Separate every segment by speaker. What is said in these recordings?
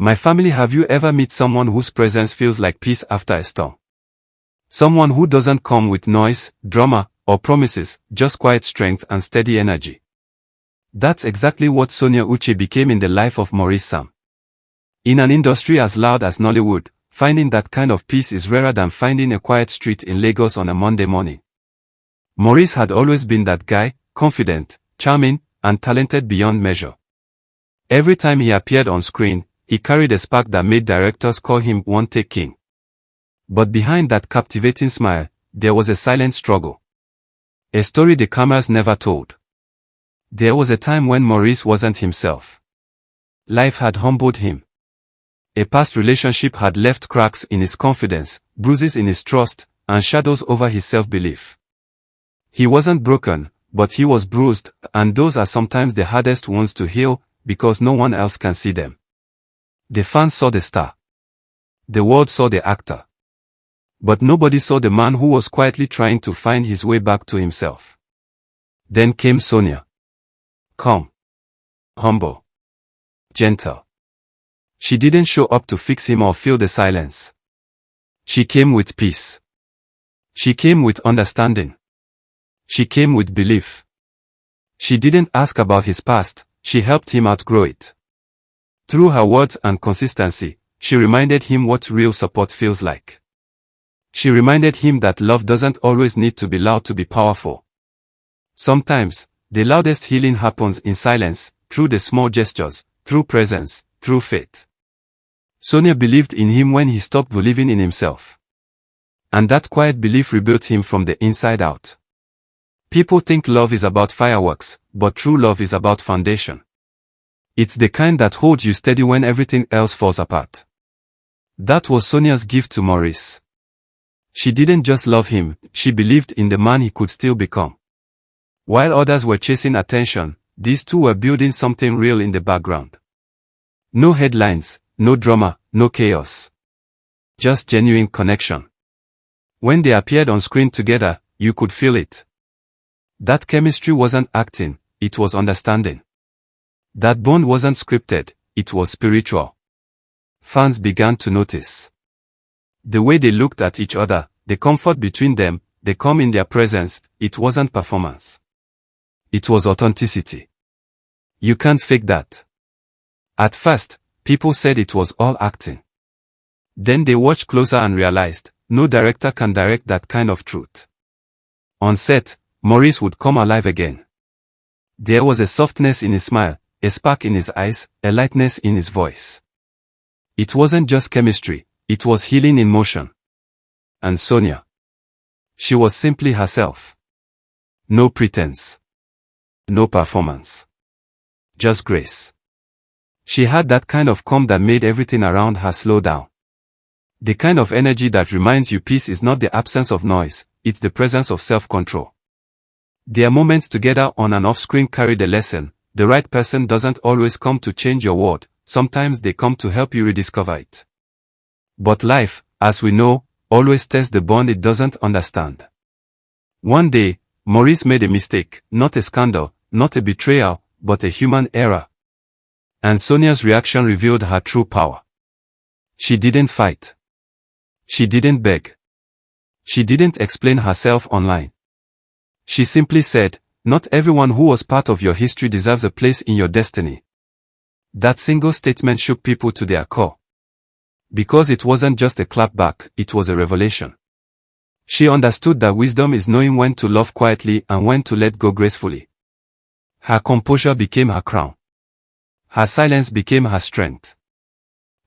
Speaker 1: My family, have you ever met someone whose presence feels like peace after a storm? Someone who doesn't come with noise, drama, or promises, just quiet strength and steady energy. That's exactly what Sonia Uche became in the life of Maurice Sam. In an industry as loud as Nollywood, finding that kind of peace is rarer than finding a quiet street in Lagos on a Monday morning. Maurice had always been that guy, confident, charming, and talented beyond measure. Every time he appeared on screen, he carried a spark that made directors call him one-take king. But behind that captivating smile, there was a silent struggle. A story the cameras never told. There was a time when Maurice wasn't himself. Life had humbled him. A past relationship had left cracks in his confidence, bruises in his trust, and shadows over his self-belief. He wasn't broken, but he was bruised, and those are sometimes the hardest wounds to heal, because no one else can see them. The fans saw the star. The world saw the actor. But nobody saw the man who was quietly trying to find his way back to himself. Then came Sonia. Calm. Humble. Gentle. She didn't show up to fix him or fill the silence. She came with peace. She came with understanding. She came with belief. She didn't ask about his past, she helped him outgrow it. Through her words and consistency, she reminded him what real support feels like. She reminded him that love doesn't always need to be loud to be powerful. Sometimes, the loudest healing happens in silence, through the small gestures, through presence, through faith. Sonia believed in him when he stopped believing in himself. And that quiet belief rebuilt him from the inside out. People think love is about fireworks, but true love is about foundation. It's the kind that holds you steady when everything else falls apart. That was Sonia's gift to Maurice. She didn't just love him, she believed in the man he could still become. While others were chasing attention, these two were building something real in the background. No headlines, no drama, no chaos. Just genuine connection. When they appeared on screen together, you could feel it. That chemistry wasn't acting, it was understanding. That bond wasn't scripted, it was spiritual. Fans began to notice. The way they looked at each other, the comfort between them, the calm in their presence, it wasn't performance. It was authenticity. You can't fake that. At first, people said it was all acting. Then they watched closer and realized, no director can direct that kind of truth. On set, Maurice would come alive again. There was a softness in his smile, a spark in his eyes, a lightness in his voice. It wasn't just chemistry, it was healing in motion. And Sonia. She was simply herself. No pretense. No performance. Just grace. She had that kind of calm that made everything around her slow down. The kind of energy that reminds you peace is not the absence of noise, it's the presence of self-control. Their moments together on and off screen carried a lesson. The right person doesn't always come to change your world, sometimes they come to help you rediscover it. But life, as we know, always tests the bond it doesn't understand. One day, Maurice made a mistake, not a scandal, not a betrayal, but a human error. And Sonia's reaction revealed her true power. She didn't fight. She didn't beg. She didn't explain herself online. She simply said, "Not everyone who was part of your history deserves a place in your destiny." That single statement shook people to their core. Because it wasn't just a clapback, it was a revelation. She understood that wisdom is knowing when to love quietly and when to let go gracefully. Her composure became her crown. Her silence became her strength.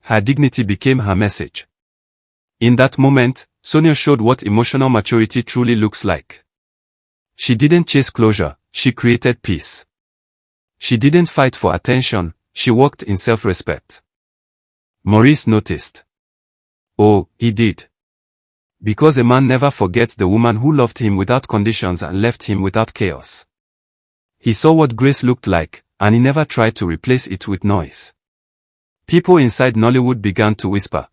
Speaker 1: Her dignity became her message. In that moment, Sonia showed what emotional maturity truly looks like. She didn't chase closure, she created peace. She didn't fight for attention, she walked in self-respect. Maurice noticed. Oh, he did. Because a man never forgets the woman who loved him without conditions and left him without chaos. He saw what grace looked like, and he never tried to replace it with noise. People inside Nollywood began to whisper.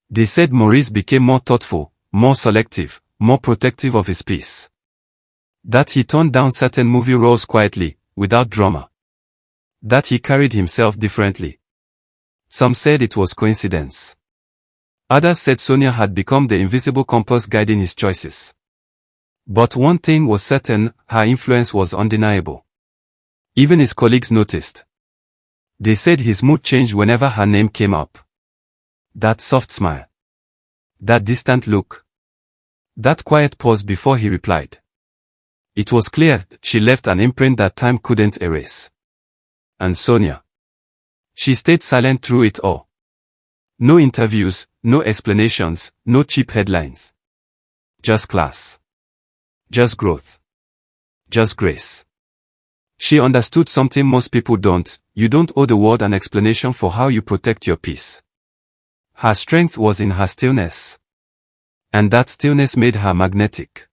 Speaker 1: They said Maurice became more thoughtful, more selective, more protective of his peace. That he turned down certain movie roles quietly, without drama. That he carried himself differently. Some said it was coincidence. Others said Sonia had become the invisible compass guiding his choices. But one thing was certain, her influence was undeniable. Even his colleagues noticed. They said his mood changed whenever her name came up. That soft smile. That distant look. That quiet pause before he replied. It was clear she left an imprint that time couldn't erase. And Sonia. She stayed silent through it all. No interviews, no explanations, no cheap headlines. Just class. Just growth. Just grace. She understood something most people don't: you don't owe the world an explanation for how you protect your peace. Her strength was in her stillness. And that stillness made her magnetic.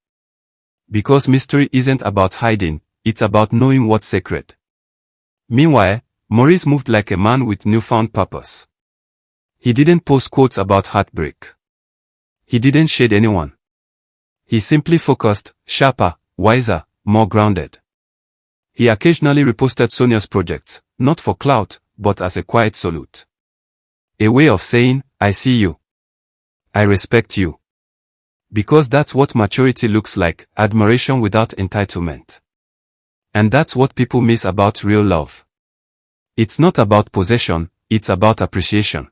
Speaker 1: Because mystery isn't about hiding, it's about knowing what's sacred. Meanwhile, Maurice moved like a man with newfound purpose. He didn't post quotes about heartbreak. He didn't shade anyone. He simply focused, sharper, wiser, more grounded. He occasionally reposted Sonia's projects, not for clout, but as a quiet salute. A way of saying, I see you. I respect you. Because that's what maturity looks like: admiration without entitlement. And that's what people miss about real love. It's not about possession, it's about appreciation.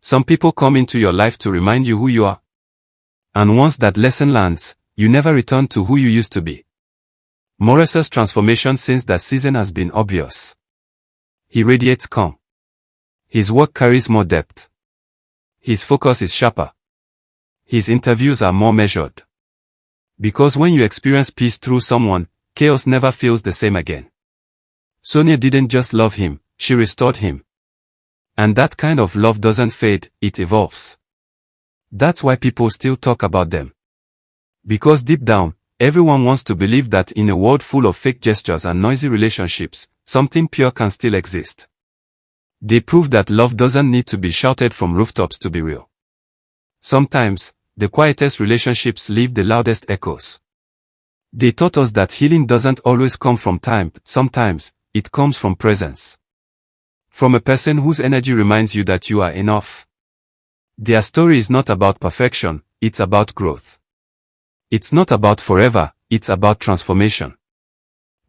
Speaker 1: Some people come into your life to remind you who you are. And once that lesson lands, you never return to who you used to be. Maurice's transformation since that season has been obvious. He radiates calm. His work carries more depth. His focus is sharper. His interviews are more measured. Because when you experience peace through someone, chaos never feels the same again. Sonia didn't just love him, she restored him. And that kind of love doesn't fade, it evolves. That's why people still talk about them. Because deep down, everyone wants to believe that in a world full of fake gestures and noisy relationships, something pure can still exist. They prove that love doesn't need to be shouted from rooftops to be real. Sometimes, the quietest relationships leave the loudest echoes. They taught us that healing doesn't always come from time; sometimes, it comes from presence. From a person whose energy reminds you that you are enough. Their story is not about perfection, it's about growth. It's not about forever, it's about transformation.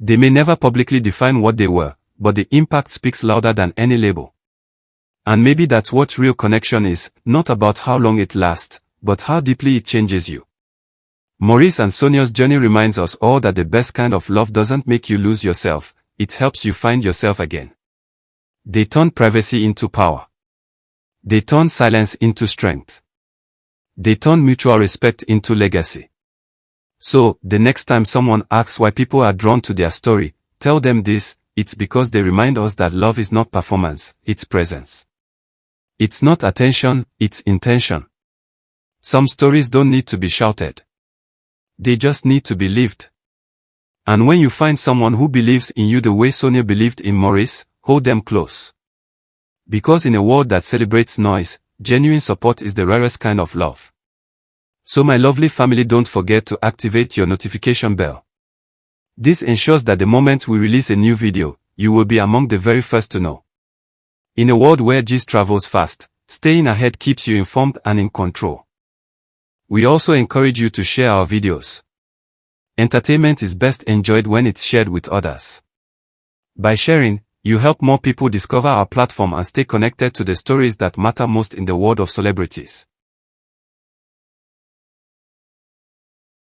Speaker 1: They may never publicly define what they were, but the impact speaks louder than any label. And maybe that's what real connection is: not about how long it lasts, but how deeply it changes you. Maurice and Sonia's journey reminds us all that the best kind of love doesn't make you lose yourself, it helps you find yourself again. They turn privacy into power. They turn silence into strength. They turn mutual respect into legacy. So, the next time someone asks why people are drawn to their story, tell them this: it's because they remind us that love is not performance, it's presence. It's not attention, it's intention. Some stories don't need to be shouted. They just need to be lived. And when you find someone who believes in you the way Sonia believed in Maurice, hold them close. Because in a world that celebrates noise, genuine support is the rarest kind of love. So my lovely family, don't forget to activate your notification bell. This ensures that the moment we release a new video, you will be among the very first to know. In a world where gist travels fast, staying ahead keeps you informed and in control. We also encourage you to share our videos. Entertainment is best enjoyed when it's shared with others. By sharing, you help more people discover our platform and stay connected to the stories that matter most in the world of celebrities.